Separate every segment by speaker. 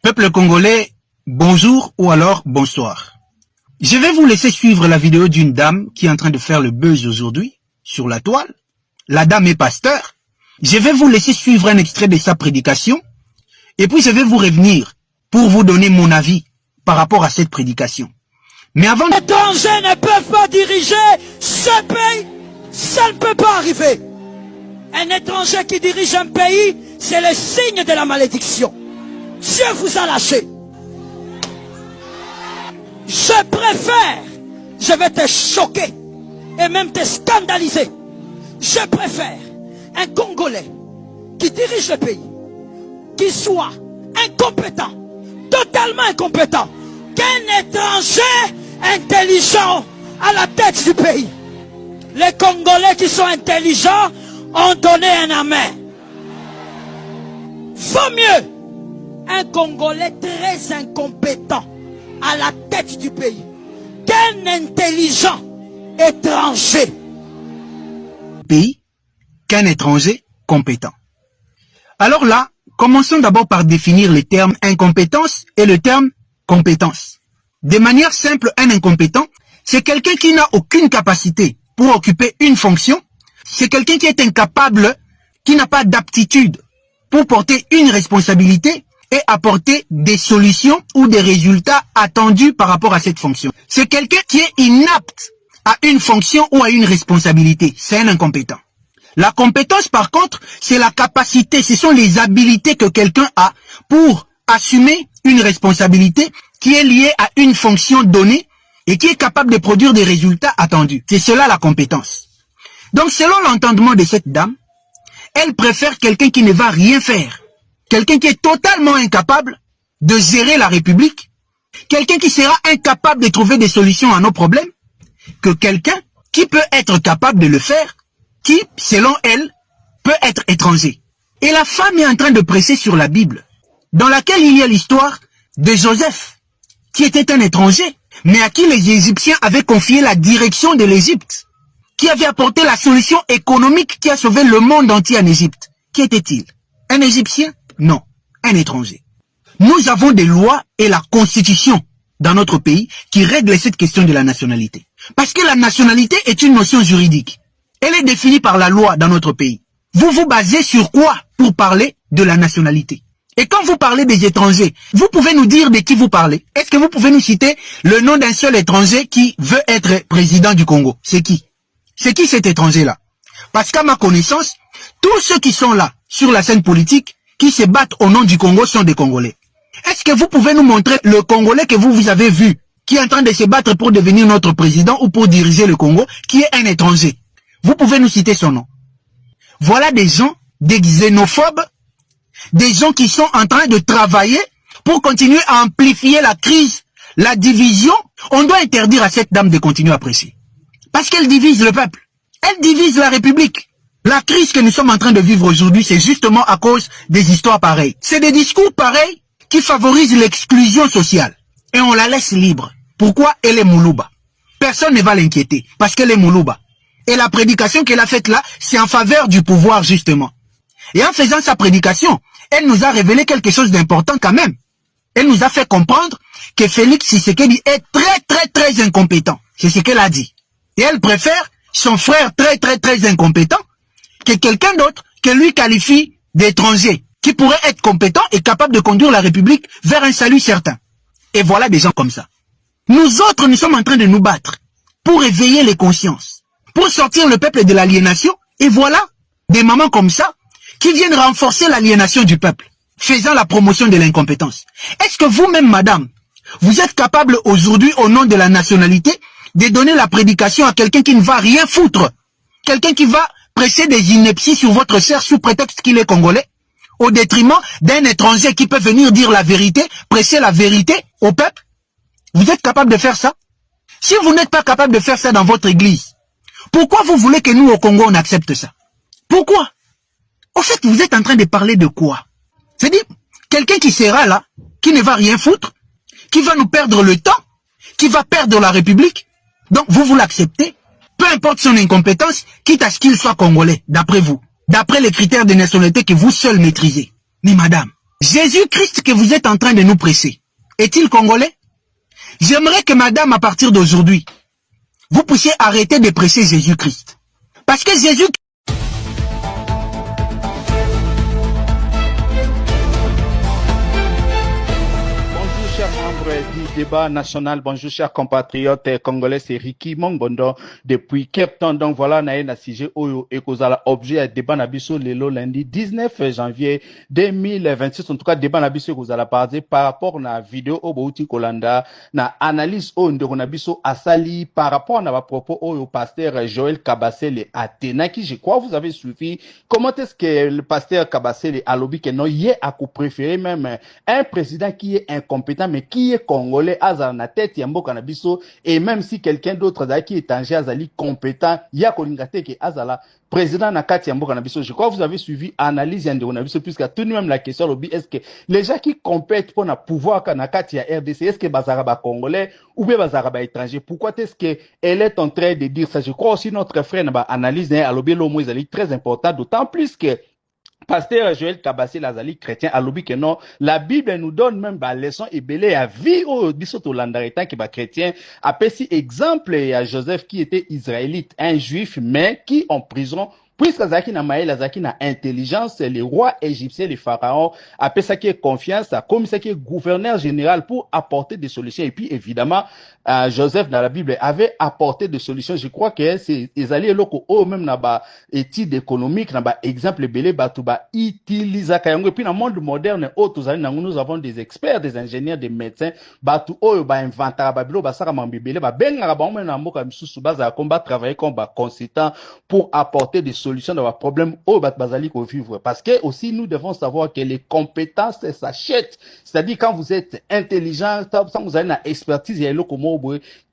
Speaker 1: Peuple congolais, bonjour ou alors bonsoir. Je vais vous laisser suivre la vidéo d'une dame qui est en train de faire le buzz aujourd'hui sur la toile. La dame est pasteur. Je vais vous laisser suivre un extrait de sa prédication et puis je vais vous revenir pour vous donner mon avis par rapport à cette prédication. Mais avant...
Speaker 2: Les étrangers ne peuvent pas diriger ce pays. Ça ne peut pas arriver. Un étranger qui dirige un pays, c'est le signe de la malédiction. Dieu vous a lâché. Je préfère, je vais te choquer et même te scandaliser. Je préfère un Congolais qui dirige le pays, qui soit incompétent, totalement incompétent, qu'un étranger intelligent à la tête du pays. Les Congolais qui sont intelligents ont donné un amen. Vaut mieux un Congolais très incompétent à la tête du pays qu'un intelligent étranger.
Speaker 1: Pays qu'un étranger compétent. Alors là, commençons d'abord par définir les termes incompétence et le terme compétence. De manière simple, un incompétent, c'est quelqu'un qui n'a aucune capacité pour occuper une fonction. C'est quelqu'un qui est incapable, qui n'a pas d'aptitude pour porter une responsabilité et apporter des solutions ou des résultats attendus par rapport à cette fonction. C'est quelqu'un qui est inapte à une fonction ou à une responsabilité. C'est un incompétent. La compétence, par contre, c'est la capacité, ce sont les habilités que quelqu'un a pour assumer une responsabilité qui est liée à une fonction donnée et qui est capable de produire des résultats attendus. C'est cela la compétence. Donc, selon l'entendement de cette dame, elle préfère quelqu'un qui ne va rien faire. Quelqu'un qui est totalement incapable de gérer la République. Quelqu'un qui sera incapable de trouver des solutions à nos problèmes. Que quelqu'un qui peut être capable de le faire, qui, selon elle, peut être étranger. Et la femme est en train de presser sur la Bible, dans laquelle il y a l'histoire de Joseph, qui était un étranger, mais à qui les Égyptiens avaient confié la direction de l'Égypte, qui avait apporté la solution économique qui a sauvé le monde entier en Égypte. Qui était-il? Un Égyptien? Non, un étranger. Nous avons des lois et la constitution dans notre pays qui règlent cette question de la nationalité. Parce que la nationalité est une notion juridique. Elle est définie par la loi dans notre pays. Vous vous basez sur quoi pour parler de la nationalité? Et quand vous parlez des étrangers, vous pouvez nous dire de qui vous parlez? Est-ce que vous pouvez nous citer le nom d'un seul étranger qui veut être président du Congo? C'est qui? C'est qui cet étranger-là? Parce qu'à ma connaissance, tous ceux qui sont là, sur la scène politique, qui se battent au nom du Congo sont des Congolais. Est-ce que vous pouvez nous montrer le Congolais que vous avez vu, qui est en train de se battre pour devenir notre président ou pour diriger le Congo, qui est un étranger? Vous pouvez nous citer son nom. Voilà des gens, des xénophobes, des gens qui sont en train de travailler pour continuer à amplifier la crise, la division. On doit interdire à cette dame de continuer à prêcher. Parce qu'elle divise le peuple. Elle divise la République. La crise que nous sommes en train de vivre aujourd'hui, c'est justement à cause des histoires pareilles. C'est des discours pareils qui favorisent l'exclusion sociale. Et on la laisse libre. Pourquoi? Elle est Moulouba. Personne ne va l'inquiéter, parce qu'elle est Moulouba. Et la prédication qu'elle a faite là, c'est en faveur du pouvoir justement. Et en faisant sa prédication, elle nous a révélé quelque chose d'important quand même. Elle nous a fait comprendre que Félix Tshisekedi est très incompétent. C'est ce qu'elle a dit. Et elle préfère son frère très incompétent que quelqu'un d'autre que lui qualifie d'étranger, qui pourrait être compétent et capable de conduire la République vers un salut certain. Et voilà des gens comme ça. Nous autres, nous sommes en train de nous battre pour éveiller les consciences, pour sortir le peuple de l'aliénation. Et voilà des mamans comme ça qui viennent renforcer l'aliénation du peuple, faisant la promotion de l'incompétence. Est-ce que vous-même, madame, vous êtes capable aujourd'hui, au nom de la nationalité, de donner la prédication à quelqu'un qui ne va rien foutre, quelqu'un qui va presser des inepties sur votre chair sous prétexte qu'il est congolais, au détriment d'un étranger qui peut venir dire la vérité, presser la vérité au peuple? Vous êtes capable de faire ça? Si vous n'êtes pas capable de faire ça dans votre église, pourquoi vous voulez que nous au Congo on accepte ça? Pourquoi? En fait, vous êtes en train de parler de quoi? C'est-à-dire, quelqu'un qui sera là, qui ne va rien foutre, qui va nous perdre le temps, qui va perdre la République. Donc vous l'acceptez, peu importe son incompétence, quitte à ce qu'il soit congolais, d'après vous, d'après les critères de nationalité que vous seul maîtrisez. Mais madame, Jésus-Christ que vous êtes en train de nous presser, est-il congolais? J'aimerais que madame, à partir d'aujourd'hui, vous puissiez arrêter de presser Jésus-Christ. Parce que Jésus...
Speaker 3: Bonjour chers membres du débat national, bonjour chers compatriotes congolais, c'est Ricky Mongbondo depuis Cape Town. Donc voilà, na na sujet oyo ekozala objet à débat na biso lelo lundi 19 janvier 2026. En tout cas, débat na biso ekozala basé par rapport na vidéo obouti kolanda na analyse oyo ndeko na biso asali par rapport na ba propos oyo pasteur Joël Kabasele Atena qui je crois vous avez suivi. Comment est-ce que le pasteur Kabasele alobi que non yé a préféré même un président qui est incompétent mais qui est congolais azala na tête ya mboka na biso, et même si quelqu'un d'autre azali qui est étranger azali compétent ya kolinga te ke azala président na kati ya mboka na biso. Je crois que vous avez suivi analyse ya ndeko na biso, puisque tout même la question lobi est-ce que les gens qui compètent pour na pouvoir na kati ya RDC est-ce que bazara ba congolais ou bien bazara ba étranger? Pourquoi est-ce que elle est en train de dire ça? Je crois aussi notre frère na ba analyse na alobi lo mo ezali très important, d'autant plus que pasteur Joël Kabasele Azali chrétien alobi que non, la Bible nous donne même ba leçon et belé à vie au biso to landareta qui ba chrétien apesi exemple à Joseph qui était israélite, un juif mais qui en prison. Puisque Zaki na maël, Zaki na intelligence, les rois égyptiens, les pharaons, après ça qui est confiance, comme ça qui est gouverneur général pour apporter des solutions. Et puis évidemment, Joseph dans la Bible avait apporté des solutions. Je crois que c'est Ezali loko o même na ba étude économique, na ba exemple belé batu ba itilisa kayango. Et puis dans le monde moderne, nous avons des experts, des ingénieurs, des médecins, batu o ba inventara ba bilo ba saka mambibele ba benga ba même na mboka misusu baza combat travailler comme ba consultant pour apporter des solutions dans le problème au Bazali qu'on vivre. Parce que aussi nous devons savoir que les compétences s'achètent. C'est-à-dire quand vous êtes intelligent, quand vous avez une expertise, il y a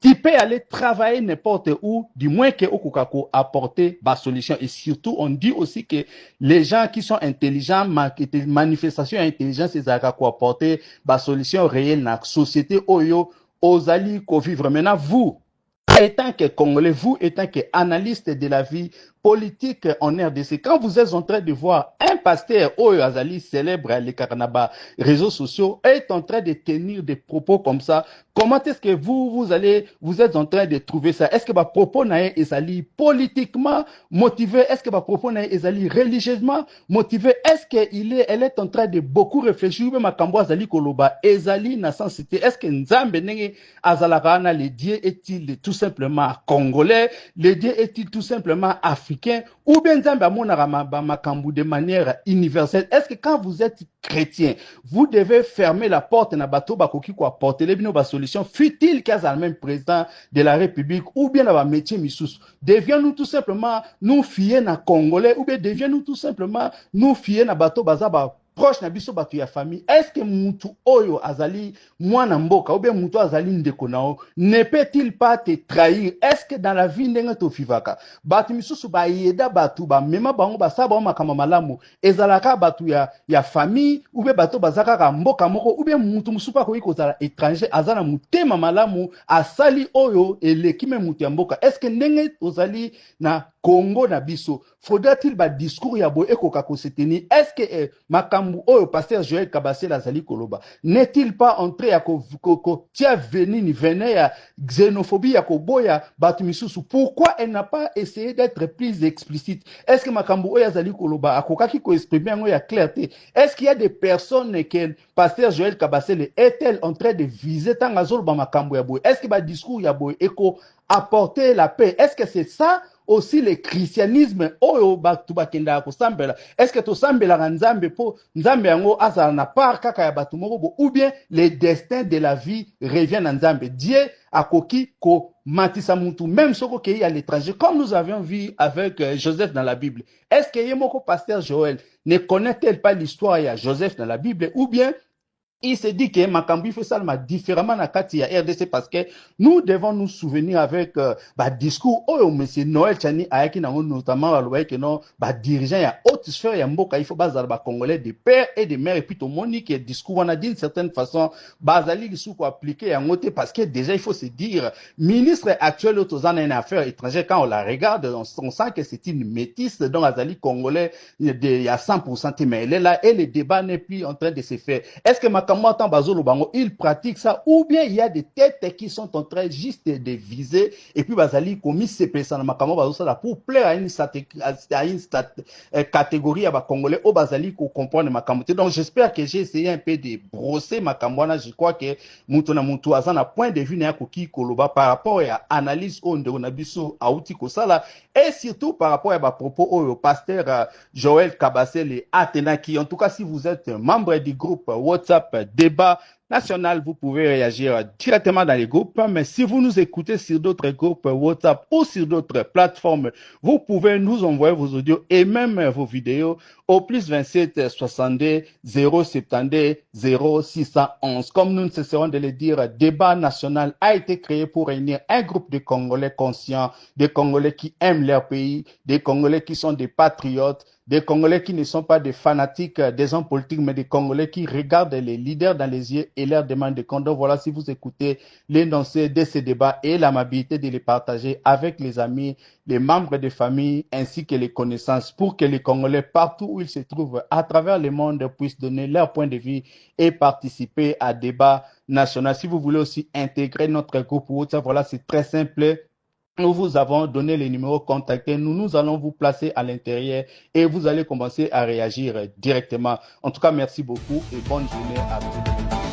Speaker 3: tu peux aller travailler n'importe où, du moins que Okukako apporter la solution. Et surtout, on dit aussi que les gens qui sont intelligents, manifestations intelligence, c'est ça qu'on apporter la solution réelle dans la société oyo ozali ko vivre. Maintenant, vous, étant que Congolais, vous étant que analyste de la vie politique en RDC, quand vous êtes en train de voir un pasteur Oyo Azali célèbre les Karanaba réseaux sociaux est en train de tenir des propos comme ça, comment est-ce que vous êtes en train de trouver ça? Est-ce que votre propos n'est Ezali politiquement motivé? Est-ce que votre propos n'est Ezali religieusement motivé? Est-ce elle est en train de beaucoup réfléchir? Même à Kambo Azali Koloba, Ezali na sensité. Est-ce que Nzambe Nenge Azalarana, le Dieu est-il tout simplement congolais? Le Dieu est-il tout simplement africain? Ou bien Nzambe Amonara Makambu de manière universelle? Est-ce que quand vous êtes chrétien, vous devez fermer la porte na bateau bakoki ko apporter les bino ba solution fut-il qu'à le même président de la République ou bien na métier missus? Deviens-nous tout simplement nous fier na congolais ou bien deviens-nous tout simplement nous fier na bateau bazaba proche na biso batu ya famille? Est-ce que mutu oyo azali mwana mboka ou bien mutu azali ndeko nao ne peut-il pas te trahir? Est-ce que dans la vie ndenge to vivaka batu misusu ba yeda batu ba mema bango ba saba makama malamu ezalaka batu ya famille ou bien batu bazaka ka mboka moko ou bien mutu musupa ko ikozala étranger azana mutema malamu asali oyo elekime mutu ya mboka? Est-ce que ndenge ozali na Congo na biso faudrait-il ba discours ya boye ekoka ko se tenir? Est-ce que makambu oyo pasteur Joël Kabasele Azali Koloba n'est-il pas entré ya ko tia venini venin ya xénophobie ya ko boya batu misusu? Pourquoi elle n'a pas essayé d'être plus explicite? Est-ce que makambu oyo Azali Koloba akokaki ko exprimer ngo ya clarté? Est-ce qu'il y a des personnes que pasteur Joël Kabasele est-elle en train de viser tant azol ba makambu ya boye? Est-ce que ba discours ya boye eko apporter la paix? Est-ce que c'est ça aussi le christianisme oyo batu bakenda ko sambela? Est-ce que to sambela nzambe po nzambe yango azala na part kaka ya batu moko, ou bien le destin de la vie revient à nzambe? Dieu akoki ko matisa mutu même soko ke à l'étranger, comme nous avions vu avec Joseph dans la Bible. Est-ce que yemoko pasteur Joël ne connaît-elle pas l'histoire ya Joseph dans la Bible? Ou bien il se dit que Makambi fait ça différemment na kati ya RDC parce que nous devons nous souvenir avec discours oh monsieur Noël Tchani ayaki nango notamment aloye que non dirigeant ya haute sphère ya mboka il faut bazala congolais de père et de mère et puis tout moni que discours on a d'une certaine façon bazali lisuku ko appliquer yango te parce que déjà il faut se dire ministre actuel autozana une affaire étrangère quand on la regarde on sent que c'est une métisse donc azali congolais il y a 100% mais elle est là et le débat n'est plus en train de se faire. Est-ce que il pratique ça ou bien il y a des têtes qui sont en train juste de viser et puis bazali commis ces personnes pour plaire à une catégorie à congolais au bazali ko comprendre makambo. Donc j'espère que j'ai essayé un peu de brosser makambo. Je crois que mutu na mutu azana point de vue na koki koloba par rapport à analyse on de onabiso auti ko sala et surtout par rapport à propos au pasteur Joël Kabassel et Athéna-Ki. En tout cas, si vous êtes membre du groupe WhatsApp Débat National, vous pouvez réagir directement dans les groupes. Mais si vous nous écoutez sur d'autres groupes WhatsApp ou sur d'autres plateformes, vous pouvez nous envoyer vos audios et même vos vidéos au plus 27 62 072 0611. Comme nous ne cesserons de le dire, Débat National a été créé pour réunir un groupe de Congolais conscients, des Congolais qui aiment leur pays, des Congolais qui sont des patriotes, des Congolais qui ne sont pas des fanatiques des hommes politiques, mais des Congolais qui regardent les leaders dans les yeux et leur demandent des comptes. Donc voilà, si vous écoutez l'énoncé de ces débats et l'amabilité de les partager avec les amis, les membres des familles ainsi que les connaissances pour que les Congolais, partout où ils se trouvent à travers le monde, puissent donner leur point de vue et participer à débat national. Si vous voulez aussi intégrer notre groupe WhatsApp, voilà, c'est très simple. Nous vous avons donné les numéros contactés. Nous allons vous placer à l'intérieur et vous allez commencer à réagir directement. En tout cas, merci beaucoup et bonne journée à tous.